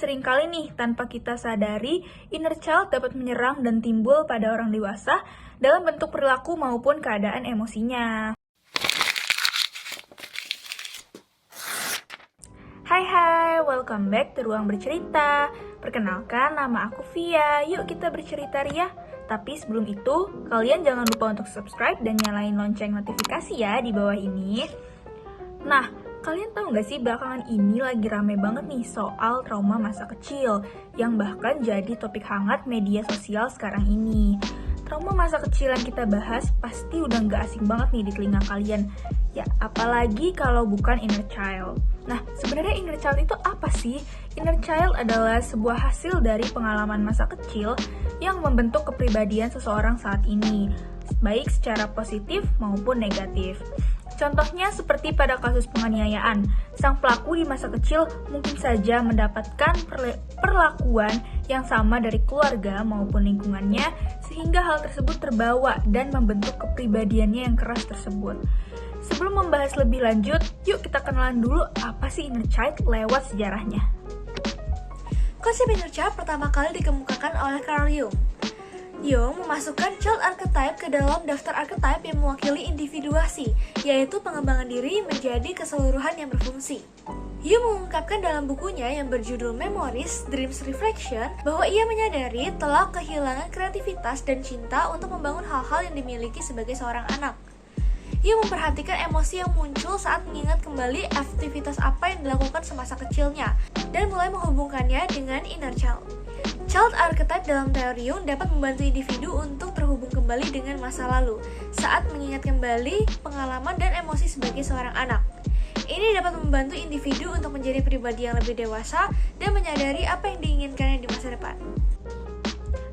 seringkali nih, tanpa kita sadari, inner child dapat menyerang dan timbul pada orang dewasa dalam bentuk perilaku maupun keadaan emosinya. Hai, welcome back to Ruang Bercerita. Perkenalkan, nama aku Via. Yuk kita bercerita Ria. Tapi sebelum itu, kalian jangan lupa untuk subscribe dan nyalain lonceng notifikasi ya di bawah ini. Nah, kalian tahu gak sih belakangan ini lagi rame banget nih soal trauma masa kecil yang bahkan jadi topik hangat media sosial sekarang ini. Trauma masa kecil yang kita bahas pasti udah gak asing banget nih di telinga kalian. Ya, apalagi kalau bukan inner child. Nah, sebenarnya inner child itu apa sih? Inner child adalah sebuah hasil dari pengalaman masa kecil yang membentuk kepribadian seseorang saat ini, baik secara positif maupun negatif. Contohnya seperti pada kasus penganiayaan, sang pelaku di masa kecil mungkin saja mendapatkan perlakuan yang sama dari keluarga maupun lingkungannya, sehingga hal tersebut terbawa dan membentuk kepribadiannya yang keras tersebut. Sebelum membahas lebih lanjut, yuk kita kenalan dulu apa sih inner child lewat sejarahnya. Konsep inner child pertama kali dikemukakan oleh Carl Jung. Jung memasukkan child archetype ke dalam daftar archetype yang mewakili individuasi, yaitu pengembangan diri menjadi keseluruhan yang berfungsi. Jung mengungkapkan dalam bukunya yang berjudul Memories, Dreams, Reflection bahwa ia menyadari telah kehilangan kreativitas dan cinta untuk membangun hal-hal yang dimiliki sebagai seorang anak. Ia memperhatikan emosi yang muncul saat mengingat kembali aktivitas apa yang dilakukan semasa kecilnya dan mulai menghubungkannya dengan inner child. Child archetype dalam teori Jung dapat membantu individu untuk terhubung kembali dengan masa lalu saat mengingat kembali pengalaman dan emosi sebagai seorang anak. Ini dapat membantu individu untuk menjadi pribadi yang lebih dewasa dan menyadari apa yang diinginkannya di masa depan.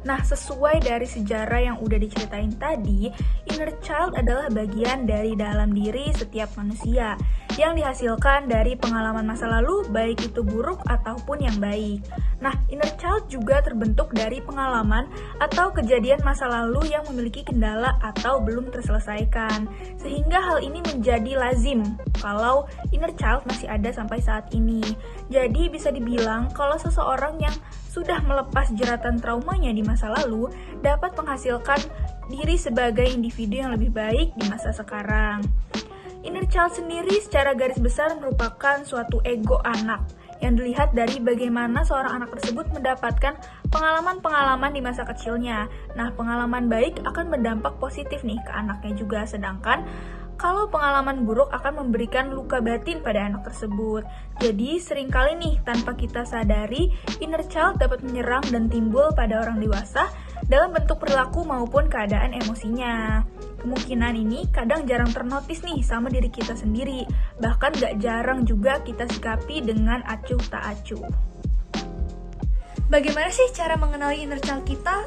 Nah, sesuai dari sejarah yang udah diceritain tadi, inner child adalah bagian dari dalam diri setiap manusia yang dihasilkan dari pengalaman masa lalu, baik itu buruk ataupun yang baik. Nah, inner child juga terbentuk dari pengalaman atau kejadian masa lalu yang memiliki kendala atau belum terselesaikan, sehingga hal ini menjadi lazim kalau inner child masih ada sampai saat ini. Jadi bisa dibilang kalau seseorang yang sudah melepas jeratan traumanya di masa lalu dapat menghasilkan diri sebagai individu yang lebih baik di masa sekarang. Inner child sendiri secara garis besar merupakan suatu ego anak yang dilihat dari bagaimana seorang anak tersebut mendapatkan pengalaman-pengalaman di masa kecilnya. Nah, pengalaman baik akan berdampak positif nih ke anaknya juga, sedangkan kalau pengalaman buruk akan memberikan luka batin pada anak tersebut. Jadi seringkali nih tanpa kita sadari, inner child dapat menyerang dan timbul pada orang dewasa dalam bentuk perilaku maupun keadaan emosinya. Kemungkinan ini kadang jarang ternotis nih sama diri kita sendiri, bahkan gak jarang juga kita sikapi dengan acuh tak acuh. Bagaimana sih cara mengenali inner child kita?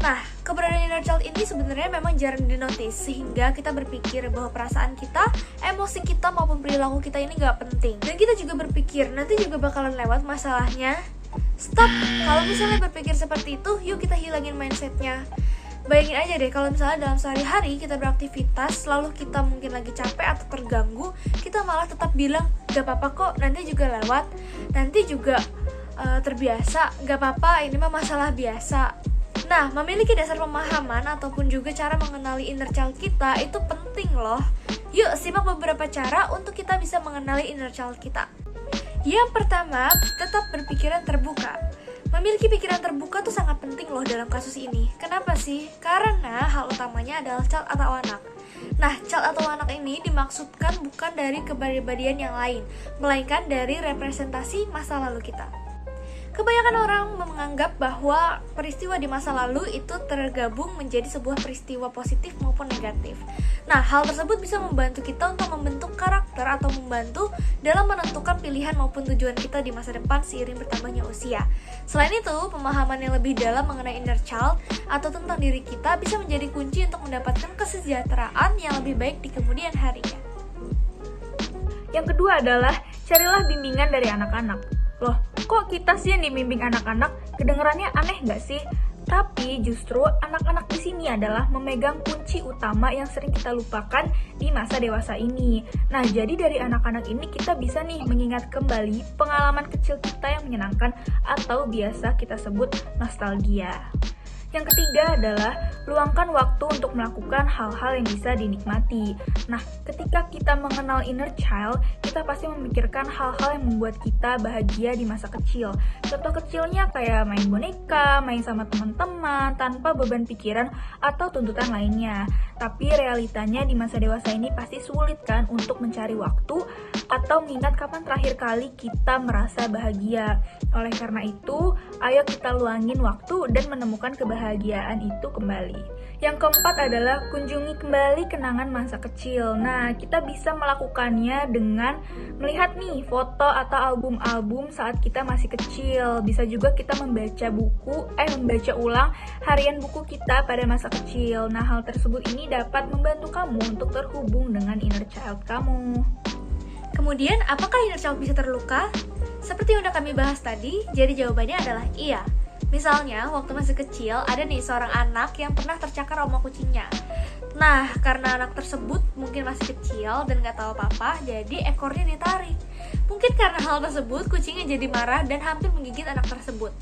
Nah, keberadaan inner child ini sebenarnya memang jarang dinotis, sehingga kita berpikir bahwa perasaan kita, emosi kita maupun perilaku kita ini gak penting. Dan kita juga berpikir, nanti juga bakalan lewat masalahnya. Stop! Kalau misalnya berpikir seperti itu, yuk kita hilangin mindsetnya. Bayangin aja deh, kalau misalnya dalam sehari-hari kita beraktivitas, lalu kita mungkin lagi capek atau terganggu, kita malah tetap bilang, gak apa-apa kok, nanti juga lewat, nanti juga terbiasa, gak apa-apa, ini mah masalah biasa. Nah, memiliki dasar pemahaman ataupun juga cara mengenali inner child kita itu penting loh. Yuk, simak beberapa cara untuk kita bisa mengenali inner child kita. Yang pertama, tetap berpikiran terbuka. Memiliki pikiran terbuka tuh sangat penting loh dalam kasus ini. Kenapa sih? Karena hal utamanya adalah child atau anak. Nah, child atau anak ini dimaksudkan bukan dari kepribadian yang lain, melainkan dari representasi masa lalu kita. Kebanyakan orang menganggap bahwa peristiwa di masa lalu itu tergabung menjadi sebuah peristiwa positif maupun negatif. Nah, hal tersebut bisa membantu kita untuk membentuk karakter atau membantu dalam menentukan pilihan maupun tujuan kita di masa depan seiring bertambahnya usia. Selain itu, pemahaman yang lebih dalam mengenai inner child atau tentang diri kita bisa menjadi kunci untuk mendapatkan kesejahteraan yang lebih baik di kemudian harinya. Yang kedua adalah carilah bimbingan dari anak-anak. Loh, kok kita sih yang dibimbing anak-anak? Kedengerannya aneh gak sih? Tapi justru anak-anak di sini adalah memegang kunci utama yang sering kita lupakan di masa dewasa ini. Nah, jadi dari anak-anak ini kita bisa nih mengingat kembali pengalaman kecil kita yang menyenangkan atau biasa kita sebut nostalgia. Yang ketiga adalah luangkan waktu untuk melakukan hal-hal yang bisa dinikmati. Nah, ketika kita mengenal inner child, kita pasti memikirkan hal-hal yang membuat kita bahagia di masa kecil. Contoh kecilnya kayak main boneka, main sama teman-teman, tanpa beban pikiran atau tuntutan lainnya. Tapi realitanya di masa dewasa ini pasti sulit kan untuk mencari waktu atau mengingat kapan terakhir kali kita merasa bahagia. Oleh karena itu, ayo kita luangin waktu dan menemukan kebahagiaan itu kembali. Yang keempat adalah kunjungi kembali kenangan masa kecil. Nah, kita bisa melakukannya dengan melihat nih foto atau album-album saat kita masih kecil. Bisa juga kita membaca ulang harian buku kita pada masa kecil. Nah, hal tersebut ini dapat membantu kamu untuk terhubung dengan inner child kamu. Kemudian, apakah inner child bisa terluka? Seperti yang udah kami bahas tadi, jadi jawabannya adalah iya. Misalnya, waktu masih kecil, ada nih seorang anak yang pernah tercakar sama kucingnya. Nah, karena anak tersebut mungkin masih kecil dan gak tahu apa-apa, jadi ekornya ditarik. Mungkin karena hal tersebut, kucingnya jadi marah dan hampir menggigit anak tersebut.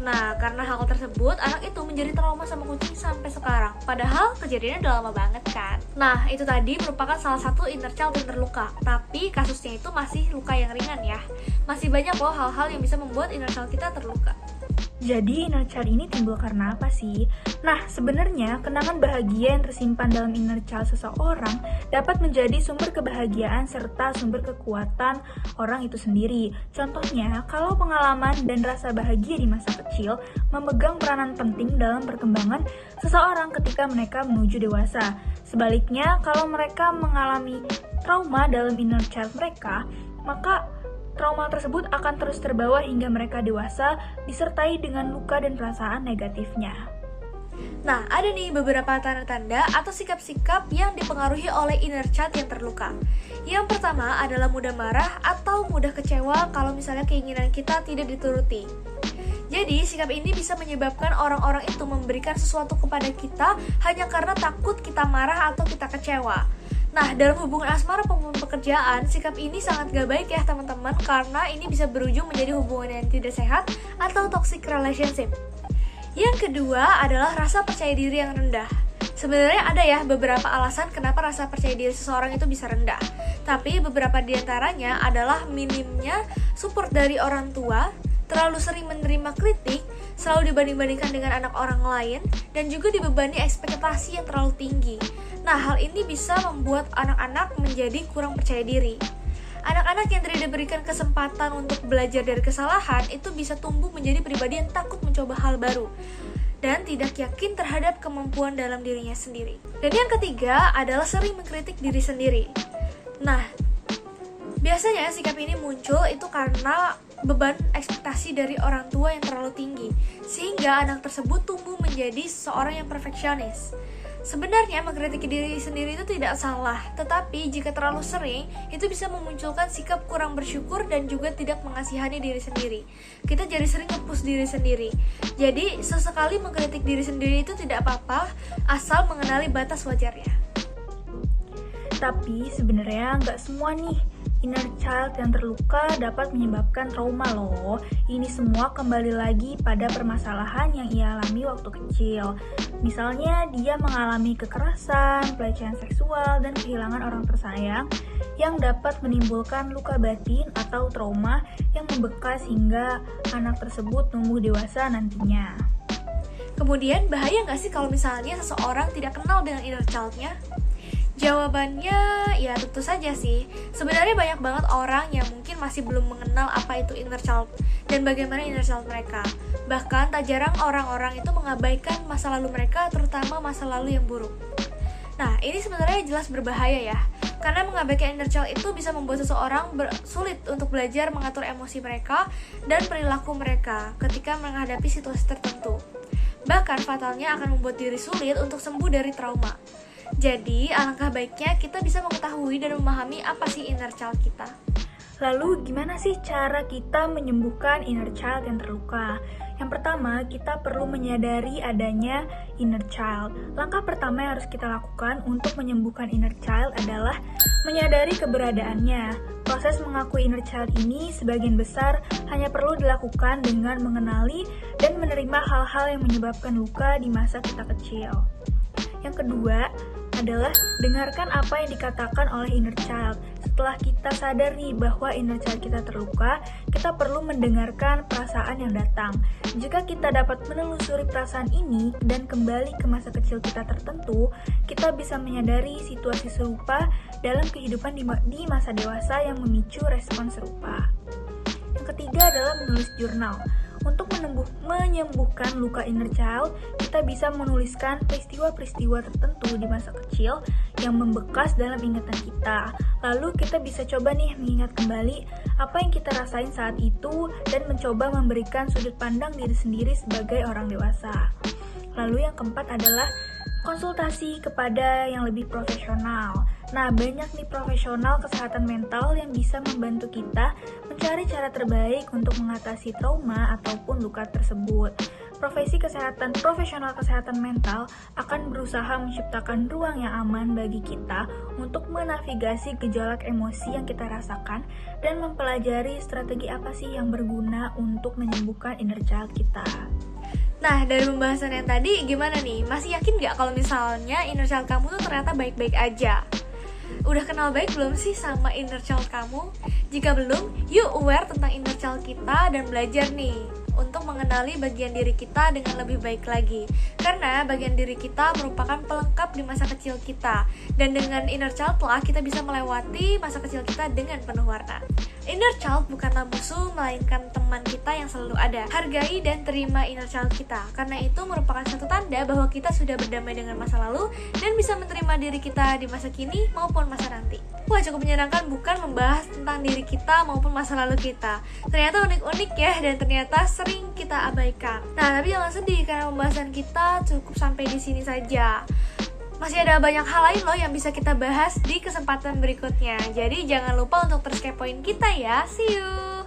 Nah, karena hal tersebut, anak itu menjadi trauma sama kucing sampai sekarang. Padahal kejadiannya udah lama banget kan. Nah, itu tadi merupakan salah satu inner child yang terluka. Tapi kasusnya itu masih luka yang ringan ya. Masih banyak loh hal-hal yang bisa membuat inner child kita terluka. Jadi inner child ini timbul karena apa sih? Nah, sebenarnya kenangan bahagia yang tersimpan dalam inner child seseorang dapat menjadi sumber kebahagiaan serta sumber kekuatan orang itu sendiri. Contohnya, kalau pengalaman dan rasa bahagia di masa kecil memegang peranan penting dalam perkembangan seseorang ketika mereka menuju dewasa. Sebaliknya, kalau mereka mengalami trauma dalam inner child mereka, maka trauma tersebut akan terus terbawa hingga mereka dewasa, disertai dengan luka dan perasaan negatifnya. Nah, ada nih beberapa tanda-tanda atau sikap-sikap yang dipengaruhi oleh inner child yang terluka. Yang pertama adalah mudah marah atau mudah kecewa kalau misalnya keinginan kita tidak dituruti. Jadi, sikap ini bisa menyebabkan orang-orang itu memberikan sesuatu kepada kita hanya karena takut kita marah atau kita kecewa. Nah, dalam hubungan asmara maupun pekerjaan, sikap ini sangat gak baik ya teman-teman, karena ini bisa berujung menjadi hubungan yang tidak sehat atau toxic relationship. Yang kedua adalah rasa percaya diri yang rendah. Sebenarnya ada ya beberapa alasan kenapa rasa percaya diri seseorang itu bisa rendah. Tapi beberapa diantaranya adalah minimnya support dari orang tua, terlalu sering menerima kritik, selalu dibanding-bandingkan dengan anak orang lain, dan juga dibebani ekspektasi yang terlalu tinggi. Nah, hal ini bisa membuat anak-anak menjadi kurang percaya diri. Anak-anak yang tidak diberikan kesempatan untuk belajar dari kesalahan itu bisa tumbuh menjadi pribadi yang takut mencoba hal baru dan tidak yakin terhadap kemampuan dalam dirinya sendiri. Dan yang ketiga adalah sering mengkritik diri sendiri. Nah, biasanya sikap ini muncul itu karena beban ekspektasi dari orang tua yang terlalu tinggi, sehingga anak tersebut tumbuh menjadi seorang yang perfeksionis. Sebenarnya mengkritik diri sendiri itu tidak salah, tetapi jika terlalu sering, itu bisa memunculkan sikap kurang bersyukur dan juga tidak mengasihani diri sendiri. Kita jadi sering nge-push diri sendiri. Jadi, sesekali mengkritik diri sendiri itu tidak apa-apa, asal mengenali batas wajarnya. Tapi sebenarnya nggak semua nih inner child yang terluka dapat menyebabkan trauma loh. Ini semua kembali lagi pada permasalahan yang ia alami waktu kecil. Misalnya dia mengalami kekerasan, pelecehan seksual, dan kehilangan orang tersayang yang dapat menimbulkan luka batin atau trauma yang membekas hingga anak tersebut tumbuh dewasa nantinya. Kemudian bahaya nggak sih kalau misalnya seseorang tidak kenal dengan inner child-nya? Jawabannya ya tentu saja sih. Sebenarnya banyak banget orang yang mungkin masih belum mengenal apa itu inner child dan bagaimana inner child mereka. Bahkan tak jarang orang-orang itu mengabaikan masa lalu mereka, terutama masa lalu yang buruk. Nah, ini sebenarnya jelas berbahaya ya. Karena mengabaikan inner child itu bisa membuat seseorang sulit untuk belajar mengatur emosi mereka dan perilaku mereka ketika menghadapi situasi tertentu. Bahkan fatalnya akan membuat diri sulit untuk sembuh dari trauma. Jadi, alangkah baiknya kita bisa mengetahui dan memahami apa sih inner child kita. Lalu gimana sih cara kita menyembuhkan inner child yang terluka? Yang pertama, kita perlu menyadari adanya inner child. Langkah pertama yang harus kita lakukan untuk menyembuhkan inner child adalah menyadari keberadaannya. Proses mengakui inner child ini sebagian besar hanya perlu dilakukan dengan mengenali dan menerima hal-hal yang menyebabkan luka di masa kita kecil. Yang kedua adalah dengarkan apa yang dikatakan oleh inner child. Setelah kita sadar nih bahwa inner child kita terluka, kita perlu mendengarkan perasaan yang datang. Jika kita dapat menelusuri perasaan ini dan kembali ke masa kecil kita tertentu, kita bisa menyadari situasi serupa dalam kehidupan di masa dewasa yang memicu respon serupa. Yang ketiga adalah menulis jurnal. Untuk menyembuhkan luka inner child, kita bisa menuliskan peristiwa-peristiwa tertentu di masa kecil yang membekas dalam ingatan kita. Lalu kita bisa coba nih mengingat kembali apa yang kita rasain saat itu dan mencoba memberikan sudut pandang diri sendiri sebagai orang dewasa. Lalu yang keempat adalah konsultasi kepada yang lebih profesional. Nah, banyak nih profesional kesehatan mental yang bisa membantu kita mencari cara terbaik untuk mengatasi trauma ataupun luka tersebut. Profesional kesehatan mental akan berusaha menciptakan ruang yang aman bagi kita untuk menavigasi gejolak emosi yang kita rasakan dan mempelajari strategi apa sih yang berguna untuk menyembuhkan inner child kita. Nah, dari pembahasan yang tadi, gimana nih? Masih yakin gak kalau misalnya inner child kamu tuh ternyata baik-baik aja? Udah kenal baik belum sih sama inner child kamu? Jika belum, yuk aware tentang inner child kita dan belajar nih untuk mengenali bagian diri kita dengan lebih baik lagi. Karena bagian diri kita merupakan pelengkap di masa kecil kita. Dan dengan inner child lah kita bisa melewati masa kecil kita dengan penuh warna. Inner child bukanlah musuh, melainkan teman kita yang selalu ada. Hargai dan terima inner child kita, karena itu merupakan satu tanda bahwa kita sudah berdamai dengan masa lalu dan bisa menerima diri kita di masa kini maupun masa nanti. Wah, cukup menyenangkan bukan membahas tentang diri kita maupun masa lalu kita. Ternyata unik-unik ya, dan ternyata sering kita abaikan. Nah, tapi jangan sedih karena pembahasan kita cukup sampai di sini saja. Masih ada banyak hal lain loh yang bisa kita bahas di kesempatan berikutnya. Jadi jangan lupa untuk terus kepoin kita ya. See you!